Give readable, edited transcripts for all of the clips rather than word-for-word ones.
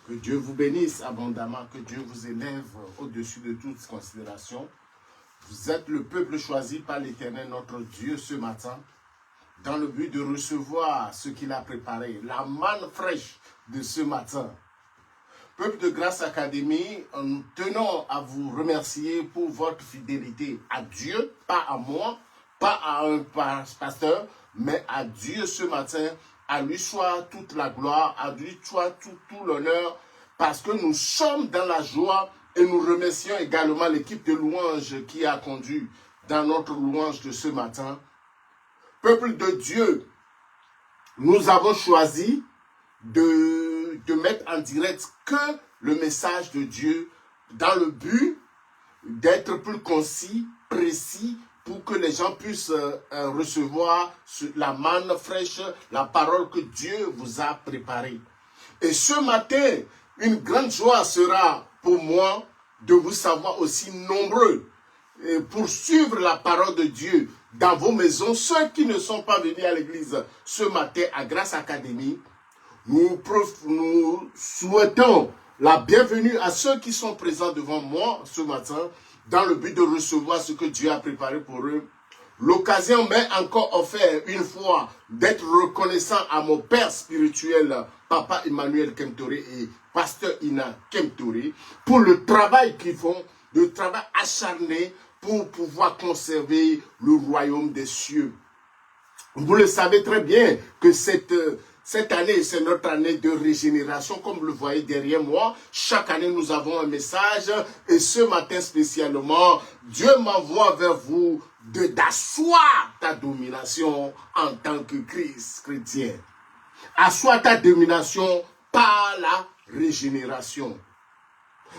Que Dieu vous bénisse abondamment, que Dieu vous élève au-dessus de toute considération. Vous êtes le peuple choisi par l'Éternel, notre Dieu, ce matin, dans le but de recevoir ce qu'il a préparé, la manne fraîche de ce matin. Peuple de Grâce Académie, nous tenons à vous remercier pour votre fidélité à Dieu, pas à moi, pas à un pasteur, mais à Dieu ce matin. À lui soit toute la gloire, à lui soit tout l'honneur, parce que nous sommes dans la joie et nous remercions également l'équipe de louanges qui a conduit dans notre louange de ce matin. Peuple de Dieu, nous avons choisi de mettre en direct que le message de Dieu dans le but d'être plus concis, précis, pour que les gens puissent recevoir la manne fraîche, la parole que Dieu vous a préparée. Et ce matin, une grande joie sera pour moi de vous savoir aussi nombreux pour suivre la parole de Dieu dans vos maisons. Ceux qui ne sont pas venus à l'église ce matin à Grâce Académie, nous souhaitons la bienvenue à ceux qui sont présents devant moi ce matin dans le but de recevoir ce que Dieu a préparé pour eux. L'occasion m'est encore offerte une fois d'être reconnaissant à mon père spirituel, Papa Emmanuel Kemtoré et Pasteur Ina Kemtoré, pour le travail qu'ils font, le travail acharné pour pouvoir conserver le royaume des cieux. Vous le savez très bien que cette année, c'est notre année de régénération, comme vous le voyez derrière moi. Chaque année, nous avons un message. Et ce matin spécialement, Dieu m'envoie vers vous d'asseoir ta domination en tant que Christ chrétien. Asseoir ta domination par la régénération.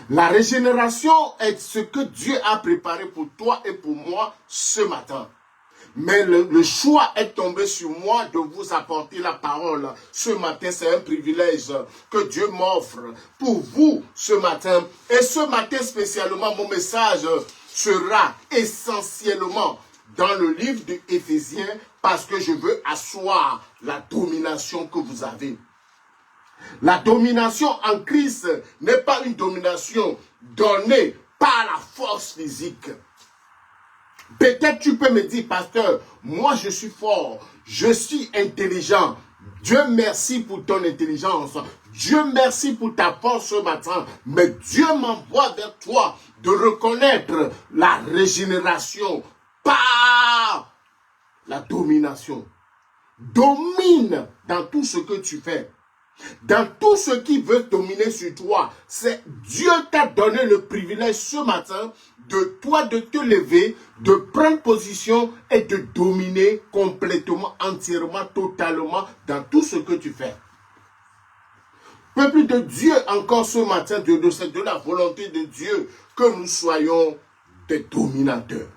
La régénération est ce que Dieu a préparé pour toi et pour moi ce matin. Mais le choix est tombé sur moi de vous apporter la parole. Ce matin, c'est un privilège que Dieu m'offre pour vous ce matin. Et ce matin spécialement, mon message sera essentiellement dans le livre d'Éphésiens parce que je veux asseoir la domination que vous avez. La domination en Christ n'est pas une domination donnée par la force physique. Peut-être tu peux me dire, pasteur, moi je suis fort, je suis intelligent. Dieu merci pour ton intelligence. Dieu merci pour ta force ce matin. Mais Dieu m'envoie vers toi de reconnaître la régénération par la domination. Domine dans tout ce que tu fais. Dans tout ce qui veut dominer sur toi, c'est Dieu t'a donné le privilège ce matin de toi de te lever, de prendre position et de dominer complètement, entièrement, totalement dans tout ce que tu fais. Peuple de Dieu, encore ce matin, c'est de la volonté de Dieu que nous soyons des dominateurs.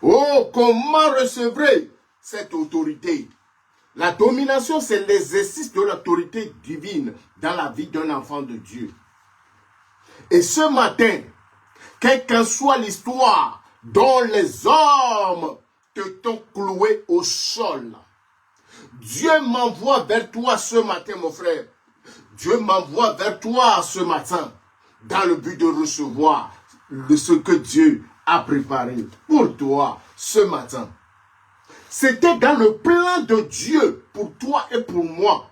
Oh, comment recevrai cette autorité? La domination, c'est l'exercice de l'autorité divine dans la vie d'un enfant de Dieu. Et ce matin, quelle qu'en soit l'histoire dont les hommes te t'ont cloué au sol, Dieu m'envoie vers toi ce matin, mon frère. Dieu m'envoie vers toi ce matin dans le but de recevoir ce que Dieu a préparé pour toi ce matin. C'était dans le plan de Dieu pour toi et pour moi.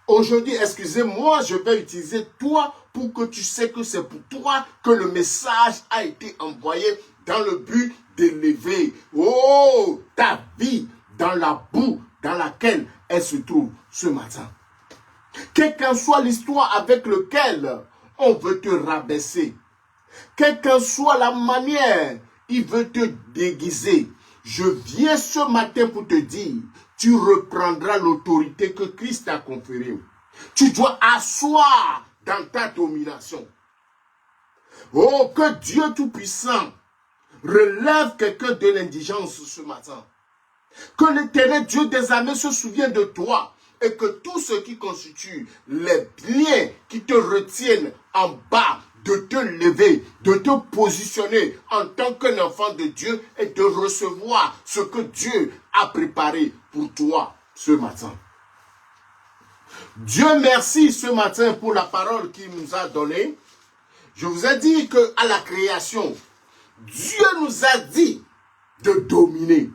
Aujourd'hui, excusez-moi, je vais utiliser toi pour que tu sais que c'est pour toi que le message a été envoyé dans le but d'élever ta vie dans la boue dans laquelle elle se trouve ce matin. Quelle qu'en soit l'histoire avec laquelle on veut te rabaisser, quelle qu'en soit la manière il veut te déguiser, je viens ce matin pour te dire, tu reprendras l'autorité que Christ t'a conférée. Tu dois asseoir dans ta domination. Oh, que Dieu Tout-Puissant relève quelqu'un de l'indigence ce matin. Que l'Éternel Dieu des armées se souvienne de toi et que tout ce qui constitue les liens qui te retiennent en bas, de te lever, de te positionner en tant qu'un enfant de Dieu et de recevoir ce que Dieu a préparé pour toi ce matin. Dieu merci ce matin pour la parole qu'il nous a donnée. Je vous ai dit qu'à la création, Dieu nous a dit de dominer.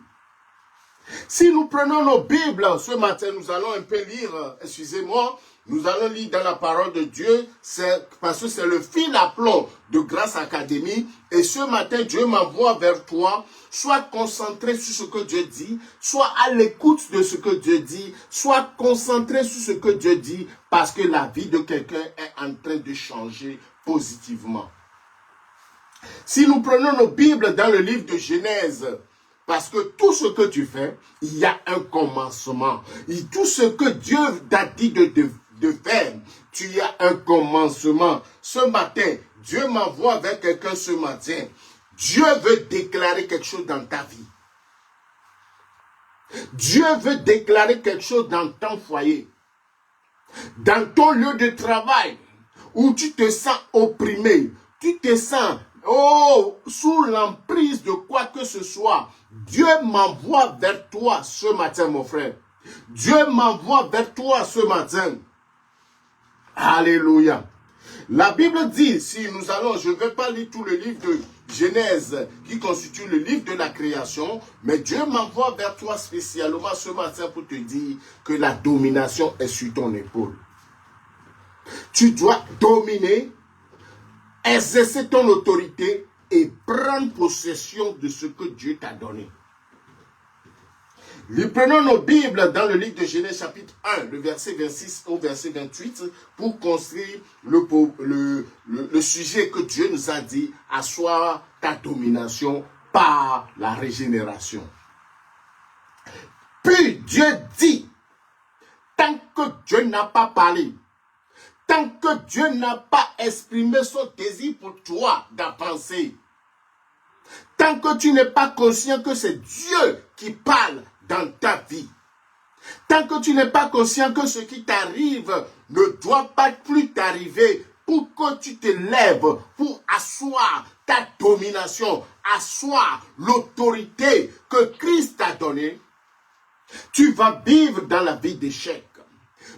Si nous prenons nos Bibles ce matin, nous allons un peu lire, excusez-moi, nous allons lire dans la parole de Dieu, parce que c'est le fil à plomb de Grâce Académie. Et ce matin, Dieu m'envoie vers toi. Sois concentré sur ce que Dieu dit, sois à l'écoute de ce que Dieu dit, sois concentré sur ce que Dieu dit, parce que la vie de quelqu'un est en train de changer positivement. Si nous prenons nos Bibles dans le livre de Genèse, parce que tout ce que tu fais, il y a un commencement. Et tout ce que Dieu t'a dit de faire, tu y as un commencement. Ce matin, Dieu m'envoie vers quelqu'un ce matin. Dieu veut déclarer quelque chose dans ta vie. Dieu veut déclarer quelque chose dans ton foyer. Dans ton lieu de travail, où tu te sens opprimé, tu te sens sous l'emprise de quoi que ce soit. Dieu m'envoie vers toi ce matin, mon frère. Dieu m'envoie vers toi ce matin. Alléluia. La Bible dit, si nous allons, je ne vais pas lire tout le livre de Genèse qui constitue le livre de la création, mais Dieu m'envoie vers toi spécialement ce matin pour te dire que la domination est sur ton épaule. Tu dois dominer, exercer ton autorité et prendre possession de ce que Dieu t'a donné. Nous prenons nos Bibles dans le livre de Genèse chapitre 1, le verset 26 au verset 28, pour construire le sujet que Dieu nous a dit, asseoir ta domination par la régénération. Puis Dieu dit, tant que Dieu n'a pas parlé, tant que Dieu n'a pas exprimé son désir pour toi d'avancer, tant que tu n'es pas conscient que c'est Dieu qui parle dans ta vie, tant que tu n'es pas conscient que ce qui t'arrive ne doit pas plus t'arriver pour que tu te lèves, pour asseoir ta domination, asseoir l'autorité que Christ t'a donnée, tu vas vivre dans la vie d'échec.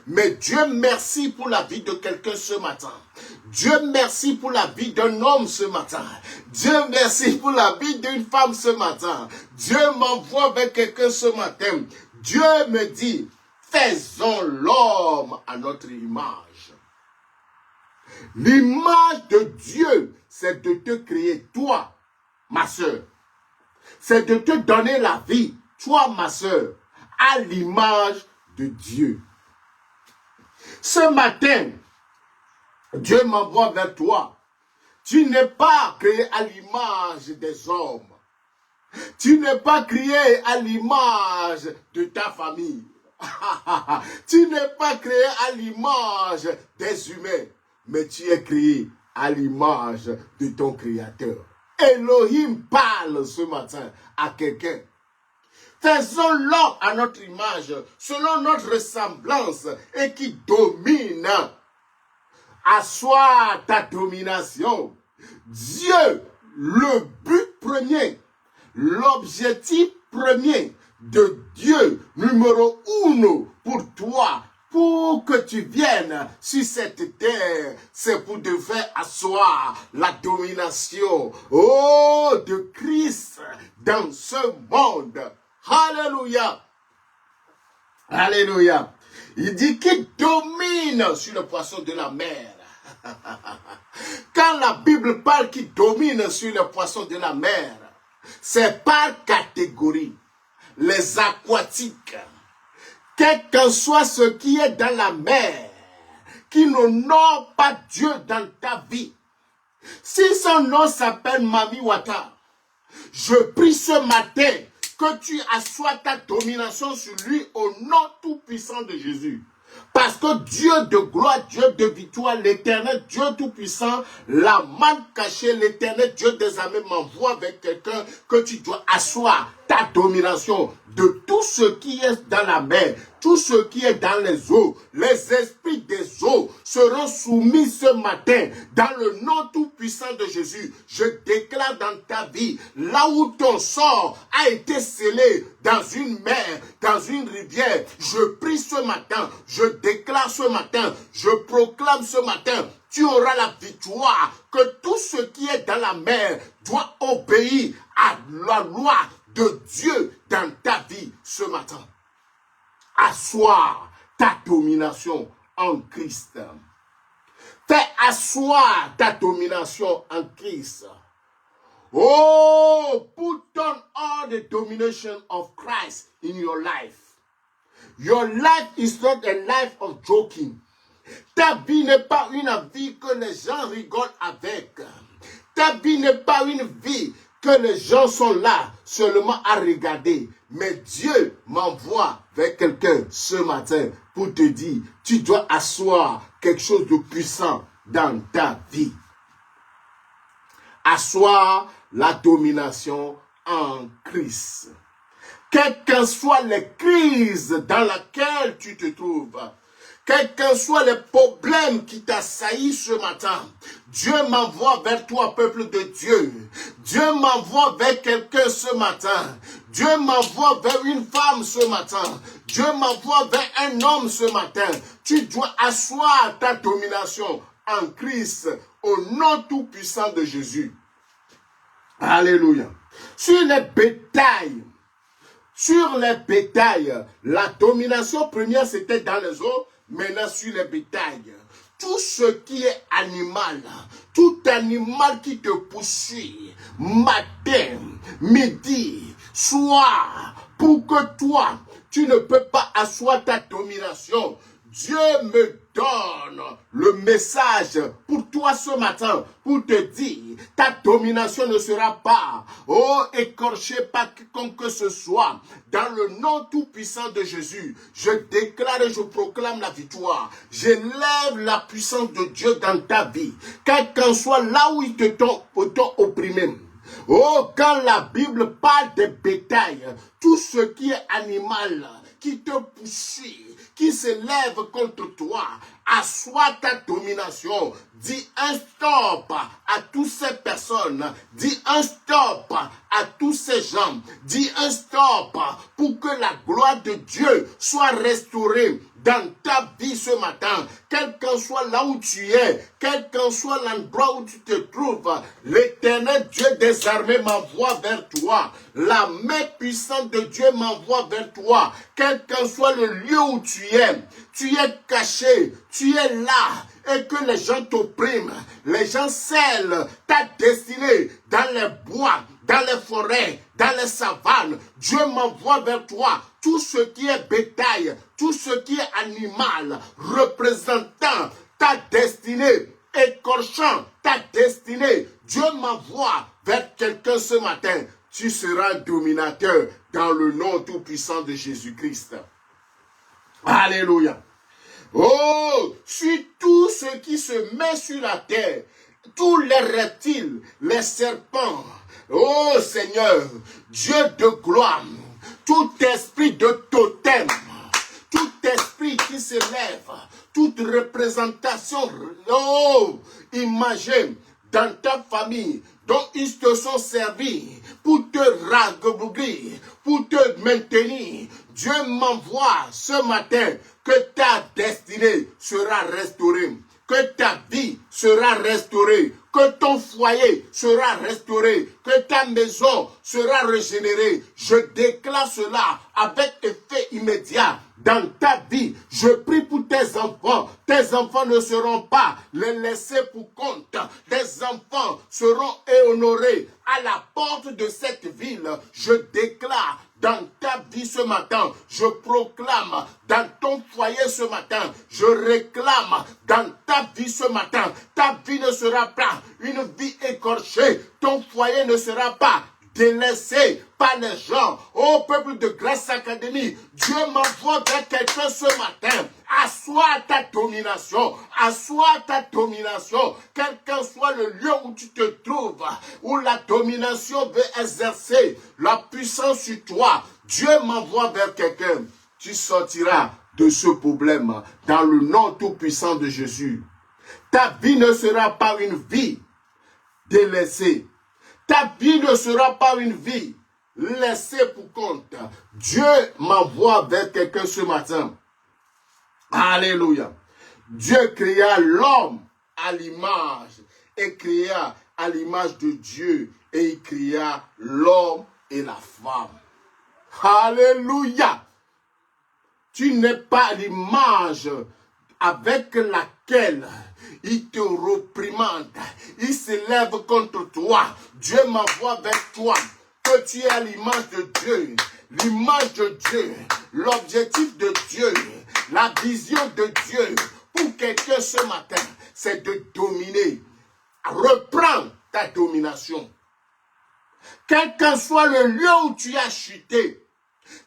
Mais Dieu merci pour la vie de quelqu'un ce matin. Dieu merci pour la vie d'un homme ce matin. Dieu merci pour la vie d'une femme ce matin. Dieu m'envoie vers quelqu'un ce matin. Dieu me dit, faisons l'homme à notre image. L'image de Dieu, c'est de te créer toi, ma soeur. C'est de te donner la vie, toi, ma soeur, à l'image de Dieu. Ce matin, Dieu m'envoie vers toi. Tu n'es pas créé à l'image des hommes. Tu n'es pas créé à l'image de ta famille. Tu n'es pas créé à l'image des humains. Mais tu es créé à l'image de ton Créateur. Elohim parle ce matin à quelqu'un. Faisons l'homme à notre image, selon notre ressemblance, et qui domine. Assois ta domination. Dieu, le but premier, l'objectif premier de Dieu, numéro 1 pour toi, pour que tu viennes sur cette terre, c'est pour te faire asseoir la domination, de Christ dans ce monde. Alléluia. Alléluia. Il dit qu'il domine sur le poisson de la mer. Quand la Bible parle qu'il domine sur le poisson de la mer, c'est par catégorie. Les aquatiques, quel que soit ce qui est dans la mer, qui n'honore pas Dieu dans ta vie. Si son nom s'appelle Mami Wata, je prie ce matin que tu assoies ta domination sur lui au nom tout-puissant de Jésus. Parce que Dieu de gloire, Dieu de victoire, l'éternel Dieu tout-puissant, la main cachée, l'éternel Dieu des armées m'envoie avec quelqu'un que tu dois asseoir ta domination de tout ce qui est dans la mer, tout ce qui est dans les eaux, les esprits des eaux, seront soumis ce matin dans le nom tout-puissant de Jésus. Je déclare dans ta vie, là où ton sort a été scellé dans une mer, dans une rivière, je prie ce matin, je déclare ce matin, je proclame ce matin, tu auras la victoire, que tout ce qui est dans la mer doit obéir à la loi de Dieu dans ta vie ce matin. Asseoir ta domination en Christ. Fais asseoir ta domination en Christ. Oh, put on all the domination of Christ in your life. Your life is not a life of joking. Ta vie n'est pas une vie que les gens rigolent avec. Ta vie n'est pas une vie que les gens sont là seulement à regarder. Mais Dieu m'envoie vers quelqu'un ce matin pour te dire, tu dois asseoir quelque chose de puissant dans ta vie. Asseoir la domination en Christ. Quelles qu'en soient les crises dans lesquelles tu te trouves, quels que soient les problèmes qui t'assaillissent ce matin, Dieu m'envoie vers toi, peuple de Dieu. Dieu m'envoie vers quelqu'un ce matin. Dieu m'envoie vers une femme ce matin. Dieu m'envoie vers un homme ce matin. Tu dois asseoir ta domination en Christ au nom tout-puissant de Jésus. Alléluia. Sur les bétails, la domination première c'était dans les eaux. Maintenant, sur les bétails, tout ce qui est animal, tout animal qui te poursuit, matin, midi, soir, pour que toi, tu ne peux pas asseoir ta domination. Dieu me donne le message pour toi ce matin, pour te dire, ta domination ne sera pas, écorchée par quiconque que ce soit. Dans le nom tout-puissant de Jésus, je déclare et je proclame la victoire. J'élève la puissance de Dieu dans ta vie, quel qu'en soit là où il te t'ont opprimé. Oh, quand la Bible parle de bétail, tout ce qui est animal, qui te poursuit, qui s'élève contre toi, assois ta domination. Dis un stop à toutes ces personnes. Dis un stop à tous ces gens. Dis un stop pour que la gloire de Dieu soit restaurée dans ta vie ce matin. Quel qu'en soit là où tu es, quel qu'en soit l'endroit où tu te trouves, l'Éternel Dieu des armées m'envoie vers toi. La main puissante de Dieu m'envoie vers toi. Quel qu'en soit le lieu où tu es caché, tu es là, et que les gens t'oppriment, les gens scellent ta destinée dans les bois, dans les forêts, dans les savanes. Dieu m'envoie vers toi tout ce qui est bétail, tout ce qui est animal, représentant ta destinée, écorchant ta destinée. Dieu m'envoie vers quelqu'un ce matin. Tu seras dominateur dans le nom tout-puissant de Jésus-Christ. Alléluia. Oh, sur tout ce qui se met sur la terre, tous les reptiles, les serpents, oh Seigneur, Dieu de gloire, tout esprit de totem, tout esprit qui se lève, toute représentation, oh, imagine dans ta famille, dont ils te sont servis pour te ragougler, pour te maintenir. Dieu m'envoie ce matin que ta destinée sera restaurée, que ta vie sera restaurée, que ton foyer sera restauré, que ta maison sera régénérée. Je déclare cela avec effet immédiat dans ta vie. Je prie pour tes enfants. Tes enfants ne seront pas les laissés pour compte. Tes enfants seront honorés à la porte de cette ville. Je déclare dans ta vie ce matin, je proclame dans ton foyer ce matin, je réclame dans ta vie ce matin, ta vie ne sera pas une vie écorchée, ton foyer ne sera pas délaissé par les gens. Ô peuple de Grâce Académie, Dieu m'envoie vers quelqu'un ce matin. Assois ta domination, quel qu'en soit le lieu où tu te trouves, où la domination veut exercer la puissance sur toi. Dieu m'envoie vers quelqu'un. Tu sortiras de ce problème dans le nom tout-puissant de Jésus. Ta vie ne sera pas une vie délaissée. Ta vie ne sera pas une vie laissée pour compte. Dieu m'envoie vers quelqu'un ce matin. Alléluia. Dieu créa l'homme à l'image et créa à l'image de Dieu et il créa l'homme et la femme. Alléluia. Tu n'es pas l'image avec laquelle il te réprimande, il s'élève contre toi. Dieu m'envoie vers toi, que tu es à l'image de Dieu, l'objectif de Dieu, la vision de Dieu pour quelqu'un ce matin, c'est de dominer. Reprends ta domination. Quel qu'en soit le lieu où tu as chuté,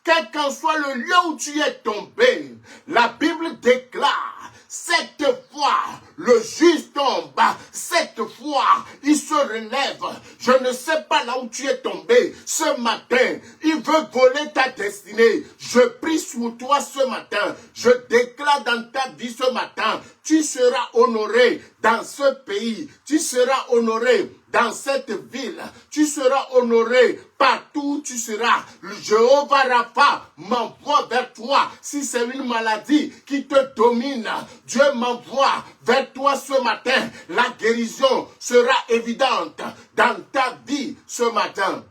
quel qu'en soit le lieu où tu es tombé, la Bible déclare, cette fois, le juste tombe, cette fois, il se relève. Je ne sais pas là où tu es tombé ce matin. Il veut voler ta destinée. Je prie sur toi ce matin. Je déclare dans ta vie ce matin, tu seras honoré dans ce pays. Tu seras honoré dans cette ville. Tu seras honoré partout où tu seras. Le Jéhovah Rapha m'envoie vers toi. Si c'est une maladie qui te domine, Dieu m'envoie vers toi ce matin. La guérison sera évidente dans ta vie ce matin.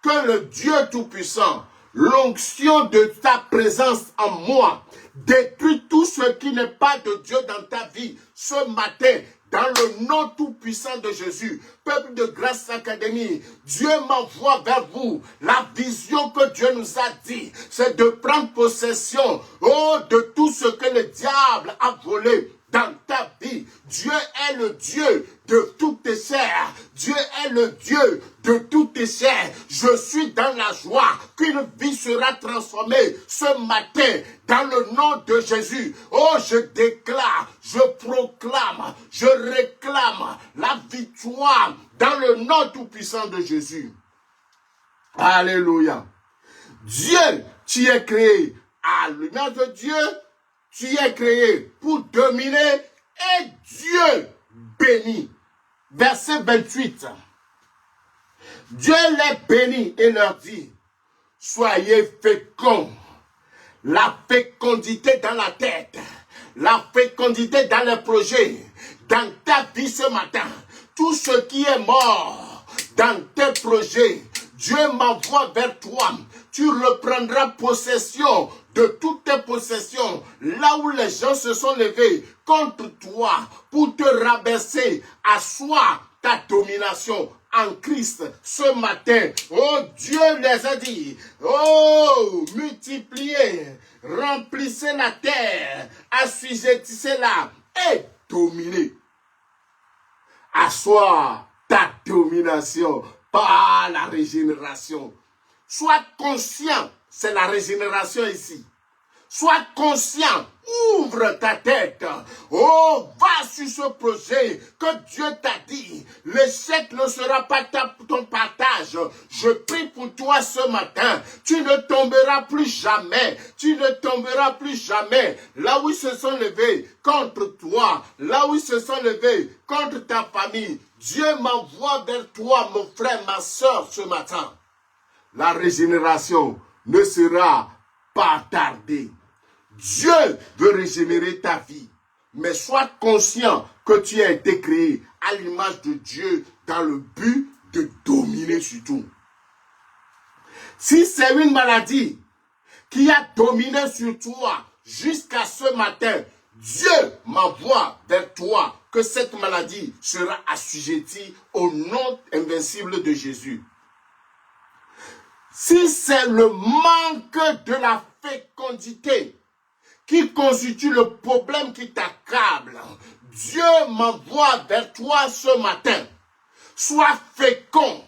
Que le Dieu Tout-Puissant, l'onction de ta présence en moi, détruit tout ce qui n'est pas de Dieu dans ta vie ce matin. Dans le nom tout-puissant de Jésus, peuple de Grâce Académie, Dieu m'envoie vers vous. La vision que Dieu nous a dit, c'est de prendre possession de tout ce que le diable a volé dans ta vie. Dieu est le Dieu de toutes tes chairs. Dieu est le Dieu de toutes tes chairs. Je suis dans la joie qu'une vie sera transformée ce matin dans le nom de Jésus. Oh, je déclare, je proclame, je réclame la victoire dans le nom tout-puissant de Jésus. Alléluia. Dieu, tu es créé à l'image de Dieu. Tu es créé pour dominer et Dieu bénit. Verset 28. Dieu les bénit et leur dit, soyez féconds. La fécondité dans la tête, la fécondité dans les projets, dans ta vie ce matin, tout ce qui est mort dans tes projets, Dieu m'envoie vers toi. Tu reprendras possession de toutes tes possessions, là où les gens se sont levés contre toi pour te rabaisser, asseoir ta domination en Christ ce matin. Oh, Dieu les a dit, oh, multipliez, remplissez la terre, assujettissez-la et dominez. Asseoir ta domination par la régénération. Sois conscient, c'est la régénération ici. Sois conscient, ouvre ta tête. Oh, va sur ce projet que Dieu t'a dit. L'échec ne sera pas ton partage. Je prie pour toi ce matin. Tu ne tomberas plus jamais. Tu ne tomberas plus jamais. Là où ils se sont levés contre toi, là où ils se sont levés contre ta famille, Dieu m'envoie vers toi, mon frère, ma soeur, ce matin. La régénération ne sera pas tardée. Dieu veut régénérer ta vie. Mais sois conscient que tu as été créé à l'image de Dieu dans le but de dominer sur tout. Si c'est une maladie qui a dominé sur toi jusqu'à ce matin, Dieu m'envoie vers toi que cette maladie sera assujettie au nom invincible de Jésus. Si c'est le manque de la fécondité qui constitue le problème qui t'accable, Dieu m'envoie vers toi ce matin. Sois fécond.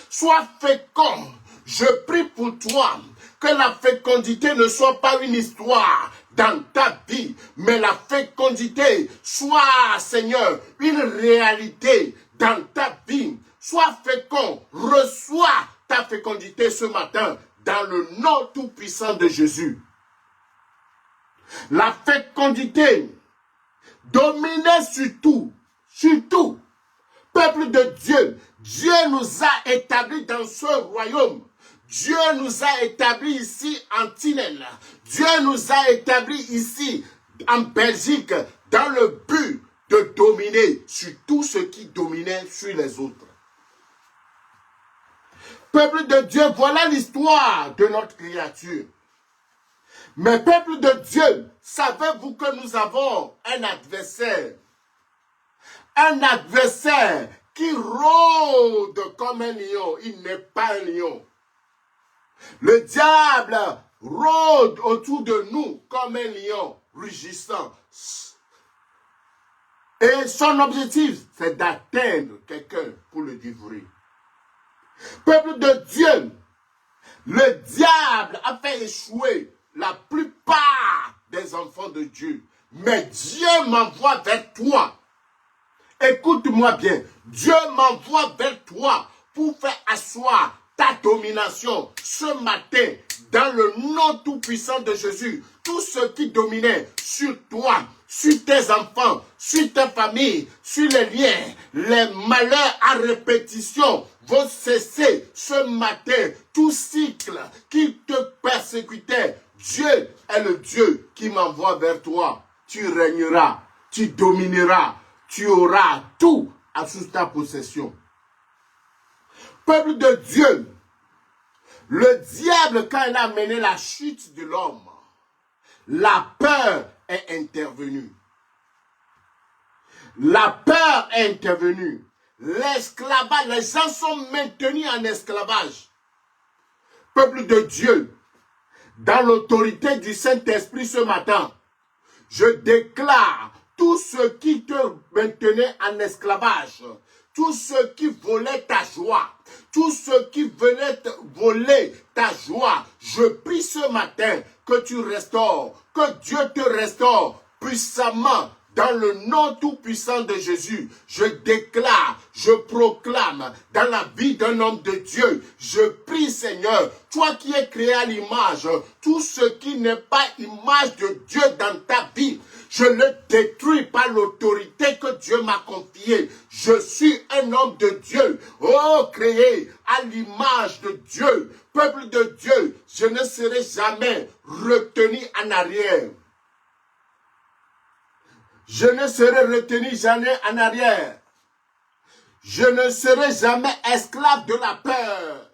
Sois fécond. Je prie pour toi que la fécondité ne soit pas une histoire dans ta vie, mais la fécondité soit, Seigneur, une réalité dans ta vie. Sois fécond. Reçois ta fécondité ce matin dans le nom tout-puissant de Jésus. la fécondité, dominer sur tout, sur tout. Peuple de Dieu, Dieu nous a établis dans ce royaume. Dieu nous a établis ici en Tinel. Dieu nous a établis ici en Belgique dans le but de dominer sur tout ce qui dominait sur les autres. Peuple de Dieu, voilà l'histoire de notre créature. Mais peuple de Dieu, savez-vous que nous avons un adversaire? Un adversaire qui rôde comme un lion. Il n'est pas un lion. Le diable rôde autour de nous comme un lion rugissant. Et son objectif, c'est d'atteindre quelqu'un pour le dévorer. Peuple de Dieu, le diable a fait échouer la plupart des enfants de Dieu. Mais Dieu m'envoie vers toi. Écoute-moi bien. Dieu m'envoie vers toi pour faire asseoir ta domination ce matin dans le nom tout-puissant de Jésus. Tout ce qui dominait sur toi, sur tes enfants, sur ta famille, sur les liens, les malheurs à répétition vont cesser ce matin. Tout cycle qui te persécutait, Dieu est le Dieu qui m'envoie vers toi. Tu régneras, tu domineras, tu auras tout sous ta possession. Peuple de Dieu, le diable, quand il a mené la chute de l'homme, la peur est intervenue. La peur est intervenue. L'esclavage, les gens sont maintenus en esclavage. Peuple de Dieu, dans l'autorité du Saint-Esprit ce matin, je déclare tout ce qui te maintenait en esclavage, tout ce qui volait ta joie, tout ce qui venait voler ta joie, je prie ce matin que tu restaures, que Dieu te restaure puissamment. Dans le nom tout-puissant de Jésus, je déclare, je proclame dans la vie d'un homme de Dieu, je prie Seigneur, toi qui es créé à l'image, tout ce qui n'est pas image de Dieu dans ta vie, je le détruis par l'autorité que Dieu m'a confiée. Je suis un homme de Dieu, oh créé à l'image de Dieu, peuple de Dieu, je ne serai jamais retenu en arrière. Je ne serai retenu jamais en arrière. Je ne serai jamais esclave de la peur.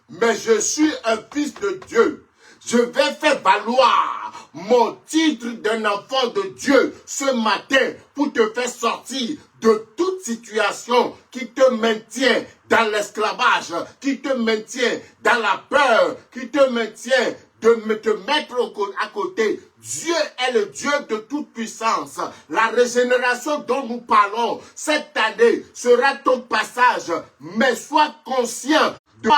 Mais je suis un fils de Dieu. Je vais faire valoir mon titre d'un enfant de Dieu ce matin pour te faire sortir de toute situation qui te maintient dans l'esclavage, qui te maintient dans la peur, qui te maintient de te mettre à côté. Dieu est le Dieu de toute puissance. La régénération dont nous parlons cette année sera ton passage. Mais sois conscient de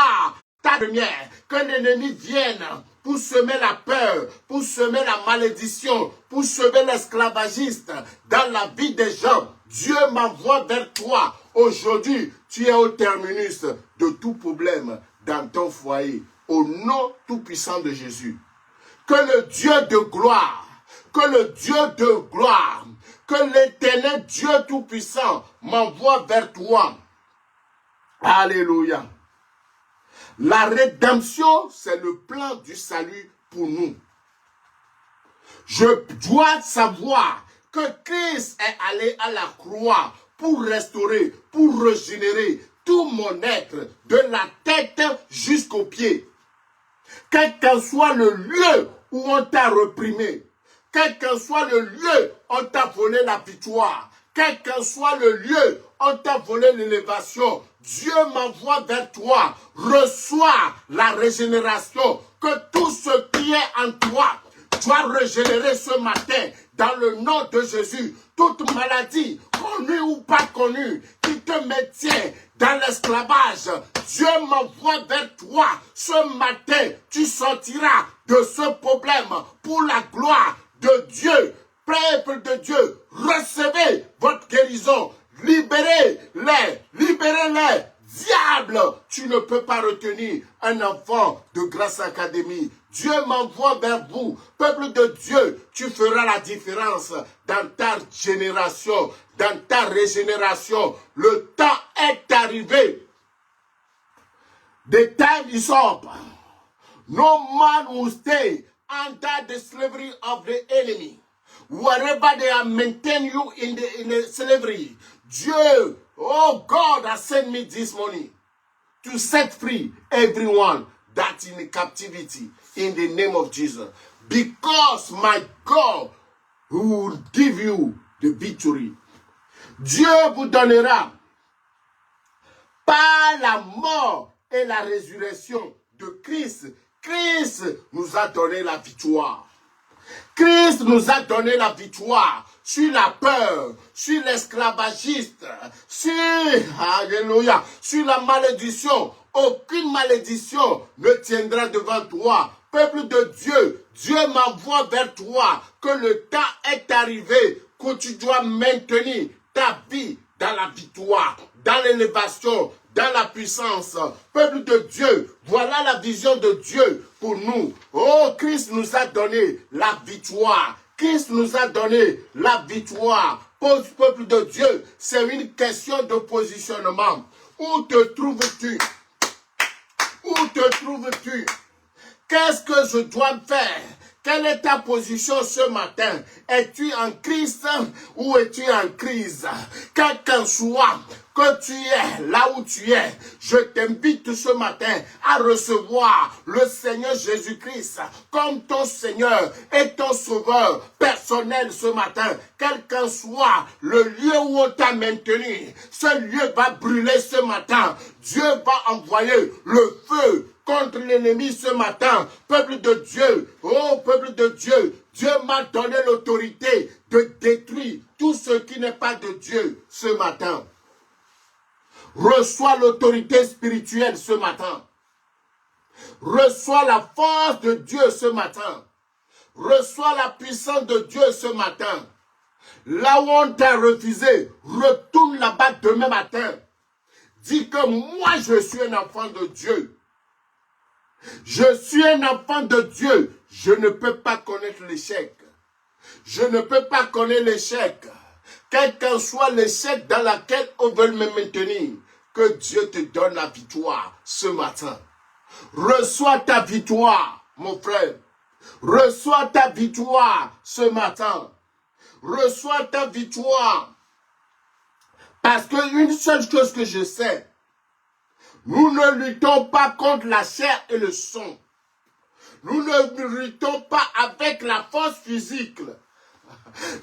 ta lumière, que l'ennemi vienne pour semer la peur, pour semer la malédiction, pour semer l'esclavagiste dans la vie des gens. Dieu m'envoie vers toi. Aujourd'hui, tu es au terminus de tout problème dans ton foyer. Au nom tout-puissant de Jésus. Que le Dieu de gloire, que le Dieu de gloire, que l'éternel Dieu tout-puissant m'envoie vers toi. Alléluia. La rédemption, c'est le plan du salut pour nous. Je dois savoir que Christ est allé à la croix pour restaurer, pour régénérer tout mon être, de la tête jusqu'aux pieds. Quel qu'en soit le lieu où on t'a reprimé, quel qu'en soit le lieu où on t'a volé la victoire, quel qu'en soit le lieu où on t'a volé l'élévation, Dieu m'envoie vers toi. Reçois la régénération, que tout ce qui est en toi soit régénéré ce matin dans le nom de Jésus. Toute maladie, connue ou pas connue, qui te maintient dans l'esclavage, Dieu m'envoie vers toi. Ce matin, tu sortiras de ce problème pour la gloire de Dieu. Peuple de Dieu, recevez votre guérison. Libérez-les, libérez-les. Diable, tu ne peux pas retenir un enfant de Grâce Académie. Dieu m'envoie vers vous. Peuple de Dieu, tu feras la différence dans ta génération, dans ta régénération. Le temps est arrivé. The time is up. No man will stay under the slavery of the enemy. Wherever they are maintaining you in the slavery, Dieu, oh God, has sent me this morning to set free everyone that's in captivity in the name of Jesus. Because my God will give you the victory. Dieu vous donnera par la mort et la résurrection de Christ. Christ nous a donné la victoire. Christ nous a donné la victoire sur la peur, sur l'esclavagiste, alléluia, sur la malédiction. Aucune malédiction ne tiendra devant toi. Peuple de Dieu, Dieu m'envoie vers toi que le temps est arrivé, que tu dois maintenir ta vie dans la victoire, dans l'élévation, dans la puissance. Peuple de Dieu, voilà la vision de Dieu pour nous. Oh, Christ nous a donné la victoire. Christ nous a donné la victoire. Peuple de Dieu, c'est une question de positionnement. Où te trouves-tu? Où te trouves-tu? Qu'est-ce que je dois faire? Quelle est ta position ce matin? Es-tu en Christ ou es-tu en crise? Quel qu'en soit que tu es là où tu es, je t'invite ce matin à recevoir le Seigneur Jésus-Christ comme ton Seigneur et ton Sauveur personnel ce matin. Quel qu'en soit le lieu où on t'a maintenu, ce lieu va brûler ce matin. Dieu va envoyer le feu contre l'ennemi ce matin. Peuple de Dieu, oh peuple de Dieu, Dieu m'a donné l'autorité de détruire tout ce qui n'est pas de Dieu ce matin. Reçois l'autorité spirituelle ce matin. Reçois la force de Dieu ce matin. Reçois la puissance de Dieu ce matin. Là où on t'a refusé, retourne là-bas demain matin. Dis que moi je suis un enfant de Dieu. Je suis un enfant de Dieu. Je ne peux pas connaître l'échec. Je ne peux pas connaître l'échec. Quel qu'en soit l'échec dans lequel on veut me maintenir, que Dieu te donne la victoire ce matin. Reçois ta victoire, mon frère. Reçois ta victoire ce matin. Reçois ta victoire. Parce qu'une seule chose que je sais, nous ne luttons pas contre la chair et le sang. Nous ne luttons pas avec la force physique.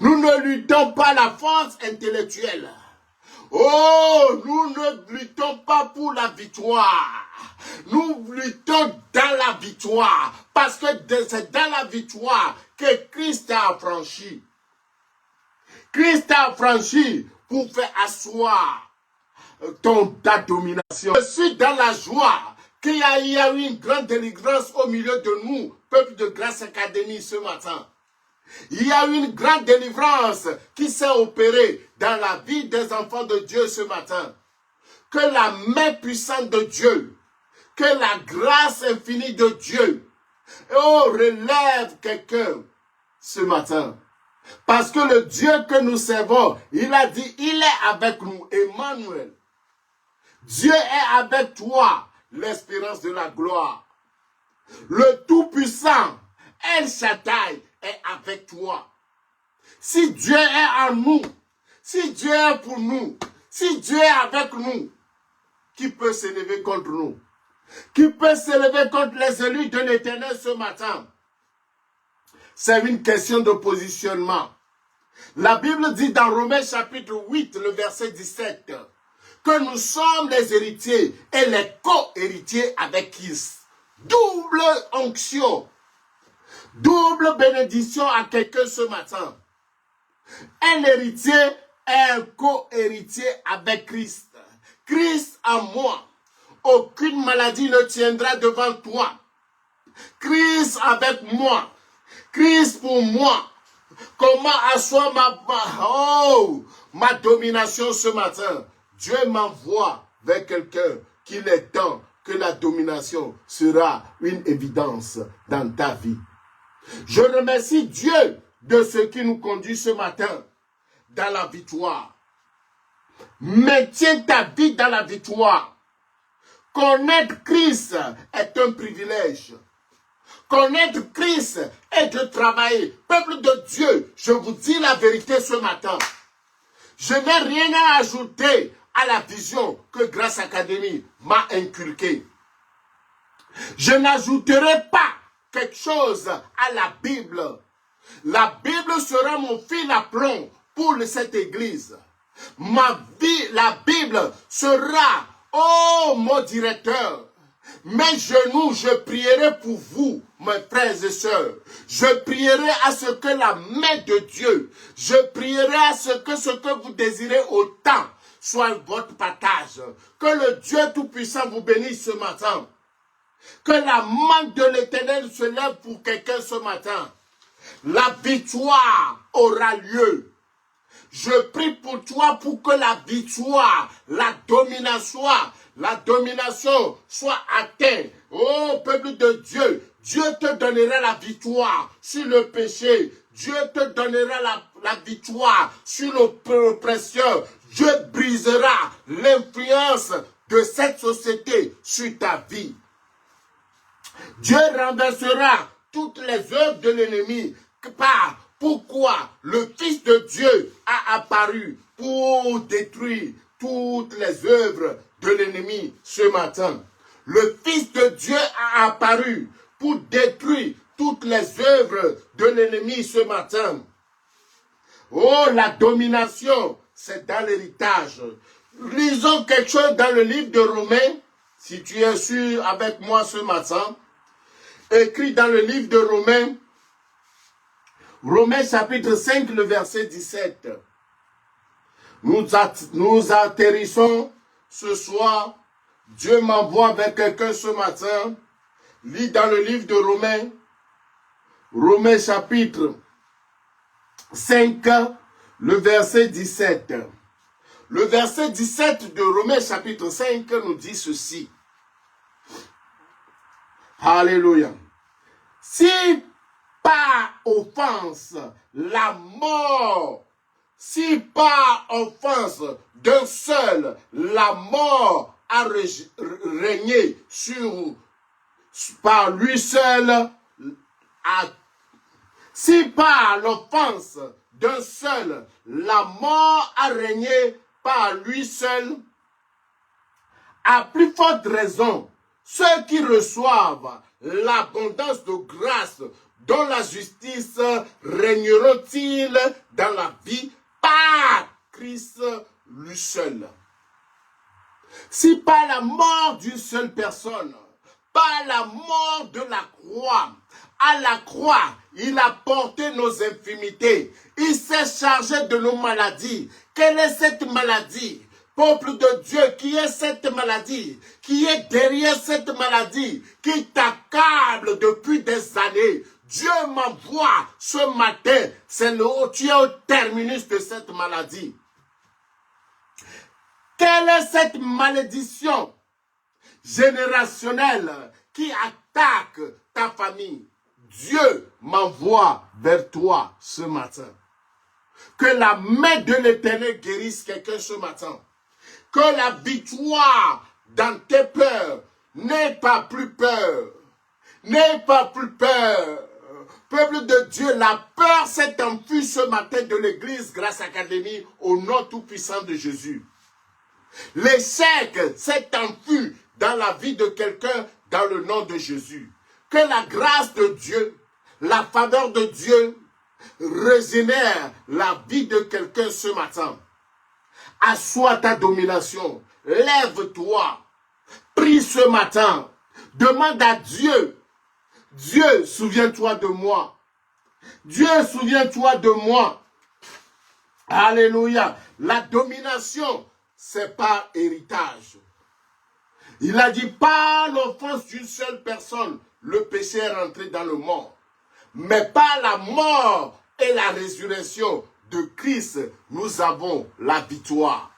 Nous ne luttons pas la force intellectuelle. Oh, nous ne luttons pas pour la victoire. Nous luttons dans la victoire. Parce que c'est dans la victoire que Christ a affranchi. Christ a affranchi pour faire asseoir ta domination. Je suis dans la joie qu'il y a eu une grande délivrance au milieu de nous, peuple de Grâce Académie, ce matin. Il y a eu une grande délivrance qui s'est opérée dans la vie des enfants de Dieu ce matin. Que la main puissante de Dieu, que la grâce infinie de Dieu, relève quelqu'un ce matin. Parce que le Dieu que nous servons, il a dit, il est avec nous, Emmanuel. Dieu est avec toi, l'espérance de la gloire. Le Tout-Puissant, El Shaddai, est avec toi. Si Dieu est en nous, si Dieu est pour nous, si Dieu est avec nous, qui peut s'élever contre nous? Qui peut s'élever contre les élus de l'Éternel ce matin? C'est une question de positionnement. La Bible dit dans Romains chapitre 8, le verset 17, que nous sommes les héritiers et les co-héritiers avec Christ. Double onction, double bénédiction à quelqu'un ce matin. Un héritier est un co-héritier avec Christ. Christ en moi. Aucune maladie ne tiendra devant toi. Christ avec moi. Christ pour moi. Comment asseoir ma domination ce matin? Dieu m'envoie vers quelqu'un qu'il est temps que la domination sera une évidence dans ta vie. Je remercie Dieu de ce qui nous conduit ce matin dans la victoire. Maintiens ta vie dans la victoire. Connaître Christ est un privilège. Connaître Christ est de travailler. Peuple de Dieu, je vous dis la vérité ce matin. Je n'ai rien à ajouter à la vision que Grâce Académie m'a inculquée. Je n'ajouterai pas quelque chose à la Bible. La Bible sera mon fil à plomb pour cette église. Ma vie, la Bible sera, oh mon directeur, mes genoux, je prierai pour vous, mes frères et sœurs. Je prierai à ce que la main de Dieu, je prierai à ce que vous désirez autant soit votre partage. Que le Dieu Tout-Puissant vous bénisse ce matin. Que la main de l'Éternel se lève pour quelqu'un ce matin. La victoire aura lieu. Je prie pour toi pour que la victoire, la domination soit atteinte. Oh, peuple de Dieu, Dieu te donnera la victoire sur le péché. Dieu te donnera la victoire sur l'oppression. Dieu brisera l'influence de cette société sur ta vie. Dieu renversera toutes les œuvres de l'ennemi. Pourquoi le Fils de Dieu a apparu pour détruire toutes les œuvres de l'ennemi ce matin. Le Fils de Dieu a apparu pour détruire toutes les œuvres de l'ennemi ce matin. Oh, la domination, c'est dans l'héritage. Lisons quelque chose dans le livre de Romains, si tu es sûr avec moi ce matin. Écrit dans le livre de Romains, Romains chapitre 5, le verset 17. Nous atterrissons ce soir. Dieu m'envoie vers quelqu'un ce matin. Lis dans le livre de Romains, Romains chapitre 5, le verset 17. Le verset 17 de Romains chapitre 5 nous dit ceci. Alléluia. Si par offense, la mort, si par offense d'un seul, la mort a régné par lui seul, si par l'offense d'un seul, la mort a régné par lui seul, à plus forte raison, ceux qui reçoivent l'abondance de grâce dont la justice régneront-ils dans la vie par Christ lui seul. Si par la mort d'une seule personne, par la mort de la croix, à la croix, il a porté nos infirmités, il s'est chargé de nos maladies. Quelle est cette maladie? Peuple de Dieu, qui est cette maladie? Qui est derrière cette maladie? Qui t'accable depuis des années? Dieu m'envoie ce matin, tu es au terminus de cette maladie. Quelle est cette malédiction générationnelle qui attaque ta famille? Dieu m'envoie vers toi ce matin. Que la main de l'Éternel guérisse quelqu'un ce matin. Que la victoire dans tes peurs n'aie pas plus peur. N'aie pas plus peur. Peuple de Dieu, la peur s'est enfuie ce matin de l'église Grâce Académie au nom tout-puissant de Jésus. L'échec s'est enfui dans la vie de quelqu'un dans le nom de Jésus. Que la grâce de Dieu, la faveur de Dieu régénère la vie de quelqu'un ce matin. Assois ta domination. Lève-toi. Prie ce matin. Demande à Dieu. Dieu, souviens-toi de moi. Dieu, souviens-toi de moi. Alléluia. La domination, c'est par héritage. Il a dit, par l'offense d'une seule personne, le péché est rentré dans le monde. Mais par la mort et la résurrection de Christ, nous avons la victoire.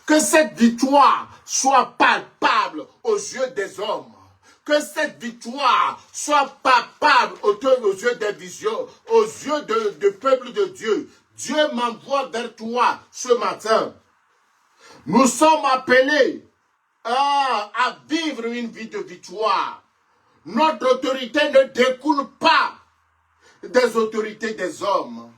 Que cette victoire soit palpable aux yeux des hommes. Que cette victoire soit palpable aux yeux des visions, aux yeux du peuple de Dieu. Dieu m'envoie vers toi ce matin. Nous sommes appelés à vivre une vie de victoire. Notre autorité ne découle pas des autorités des hommes.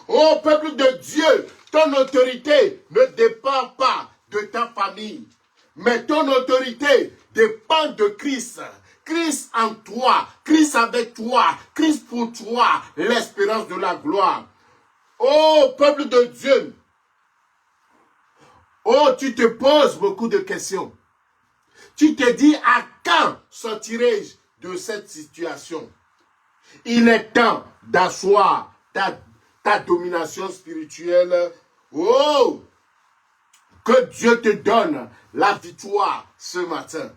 Ô peuple de Dieu, ton autorité ne dépend pas de ta famille, mais ton autorité dépend de Christ. Christ en toi, Christ avec toi, Christ pour toi, l'espérance de la gloire. Ô peuple de Dieu, oh, tu te poses beaucoup de questions. Tu te dis, à quand sortirai-je de cette situation? Il est temps d'asseoir ta domination spirituelle. Oh, que Dieu te donne la victoire ce matin.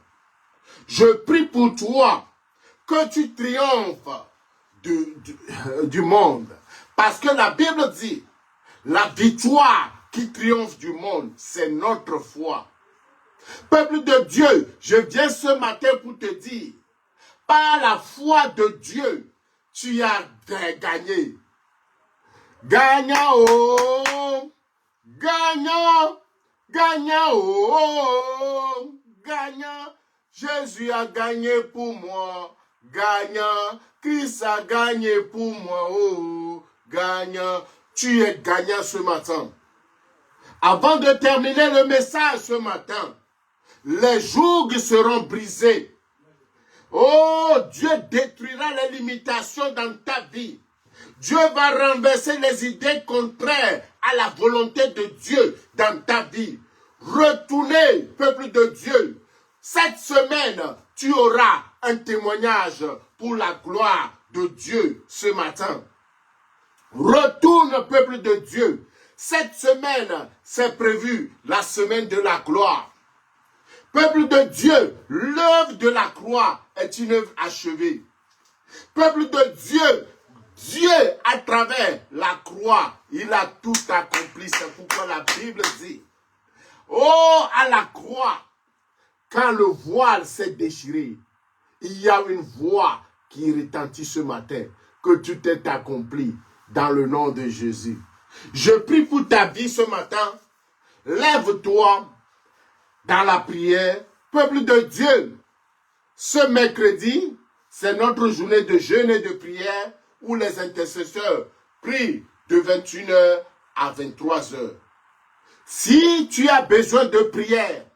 Je prie pour toi que tu triomphes du monde. Parce que la Bible dit, la victoire qui triomphe du monde, c'est notre foi. Peuple de Dieu, je viens ce matin pour te dire, par la foi de Dieu, tu as gagné. Gagnant, oh, gagnant, gagnant, oh, gagnant. Jésus a gagné pour moi, gagnant. Christ a gagné pour moi, oh, gagnant. Tu es gagnant ce matin. Avant de terminer le message ce matin, les jougs seront brisés. Oh, Dieu détruira les limitations dans ta vie. Dieu va renverser les idées contraires à la volonté de Dieu dans ta vie. Retournez, peuple de Dieu. Cette semaine, tu auras un témoignage pour la gloire de Dieu ce matin. Retourne, peuple de Dieu. Cette semaine, c'est prévu la semaine de la gloire. Peuple de Dieu, l'œuvre de la croix est une œuvre achevée. Peuple de Dieu, Dieu, à travers la croix, il a tout accompli. C'est pourquoi la Bible dit, oh, à la croix, quand le voile s'est déchiré, il y a une voix qui retentit ce matin, que tout est accompli dans le nom de Jésus. Je prie pour ta vie ce matin. Lève-toi dans la prière. Peuple de Dieu, ce mercredi, c'est notre journée de jeûne et de prière où les intercesseurs prient de 21h à 23h. Si tu as besoin de prière,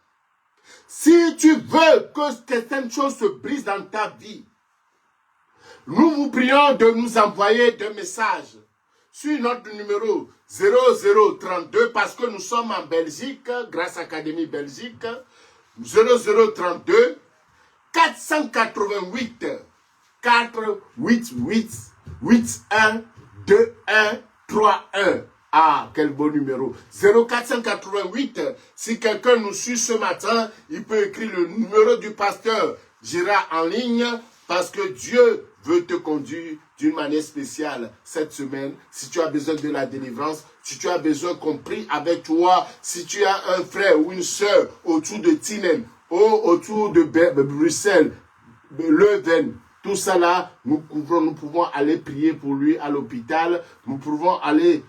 si tu veux que certaines choses se brisent dans ta vie, nous vous prions de nous envoyer des messages sur notre numéro 0032 parce que nous sommes en Belgique, grâce à Académie Belgique, 0032 488 488 81 21 31. Ah, quel beau numéro. 0488, si quelqu'un nous suit ce matin, il peut écrire le numéro du pasteur Gérard en ligne parce que Dieu veut te conduire d'une manière spéciale cette semaine. Si tu as besoin de la délivrance, si tu as besoin qu'on prie avec toi, si tu as un frère ou une soeur autour de Tinen, ou autour de Bruxelles, Leuven, tout ça là, nous pouvons aller prier pour lui à l'hôpital, nous pouvons aller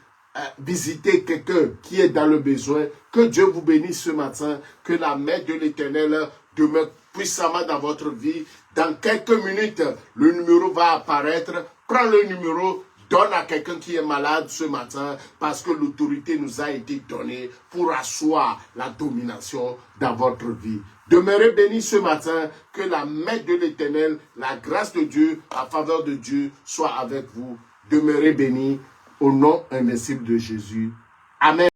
visiter quelqu'un qui est dans le besoin. Que Dieu vous bénisse ce matin, que la main de l'Éternel demeure puissamment dans votre vie. Dans quelques minutes, le numéro va apparaître. Prends le numéro, donne à quelqu'un qui est malade ce matin, parce que l'autorité nous a été donnée pour asseoir la domination dans votre vie. Demeurez bénis ce matin, que la main de l'Éternel, la grâce de Dieu, la faveur de Dieu soit avec vous. Demeurez bénis au nom invincible de Jésus. Amen.